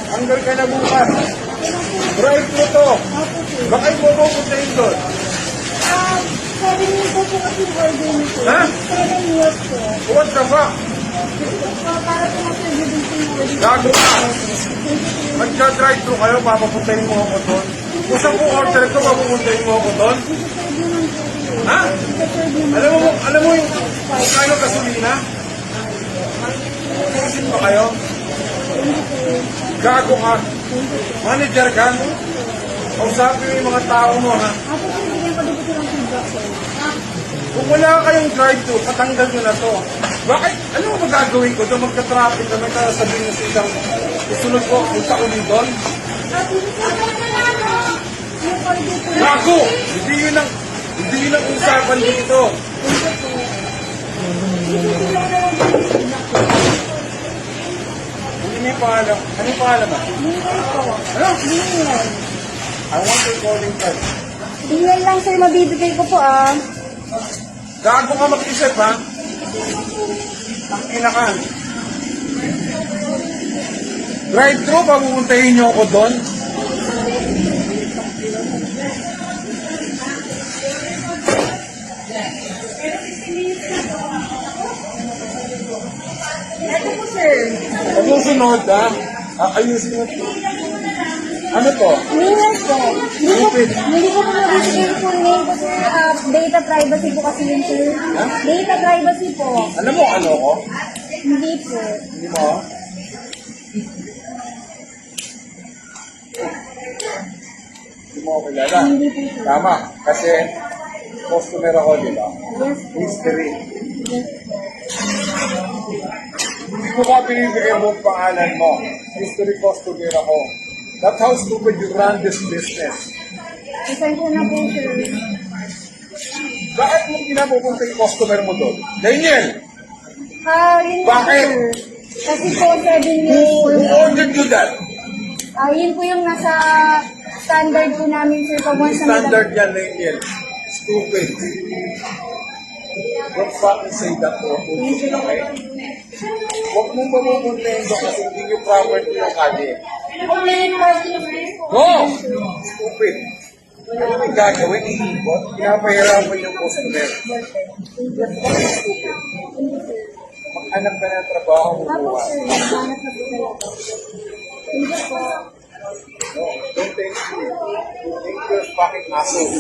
Hanggang ka na bukas. Drive mo to. Baka mo pupuntahin doon. 7 years po kasi order nito. Ha? 7 years po. What the fuck? Para po ma-serve din po yung order. Gago ka. Magka-drive thru kayo, papapuntahin mo ako doon. Kung saan po order ko, papapuntahin mo ako doon. Ha? Alam mo yung kano gasolina? Kasin ba kayo? Gago ka. Manager ka. Kausapin mo yung mga tao mo, ha? Ako po, bigyan ko dito ng feedback po. Kung wala kayong drive-thru, patanggal nyo na to. Bakit? Ano mo magagawin ko? Doon magka-traffic na may sasabihin nyo sa isang isunod ko, punta ko din doon. Gago! Hindi yun ang usapan dito. Hindi may pangalan. Ano yung pangalan mo? Bingay po. Ano? Bingay. I want your calling card. Bingay lang sir, mabibigay ko po Gago ka mag-isip, ha? Ang ina ka. Drive-thru, papupuntahin niyo ako doon. Ito po sir. Pag susunod, ha? Ayusin mo. Ano to? Bingay po. Hindi ko po mabibigay po name ko sir. Data privacy po kasi yun sir. Data privacy po. Alam mo ano ko? Hindi po. Hindi mo? Hindi mo ako kilala. Hindi po sir. Tama. Kasi customer ako, di ba? Yes po. History. Yes. Hindi ko ka pinibigay mo ang pangalan mo. History customer ako. That's how stupid you run this business. Pasensya na po sir. Bakit mo pinapupunta yung customer mo doon? Daniel! Yun po Bakit? sir. Kasi po 7 years po. Who ordered you that? Yun po yung nasa standard po namin sir. Pag once na Standard yan, Daniel. Stupid. Don't fucking say that to a police, okay? Huwag mong papupuntahin doon kasi hindi yung property yung kali. No! Stupid. Ano may gagawin? Iikot? Pinapahirapan yung customer. Stupid. Mag-anak ka ng trabaho mo Tapos bukas. sir, naghanap na po talaga. Hindi po. No, don't thank me. You think you're fucking asshole.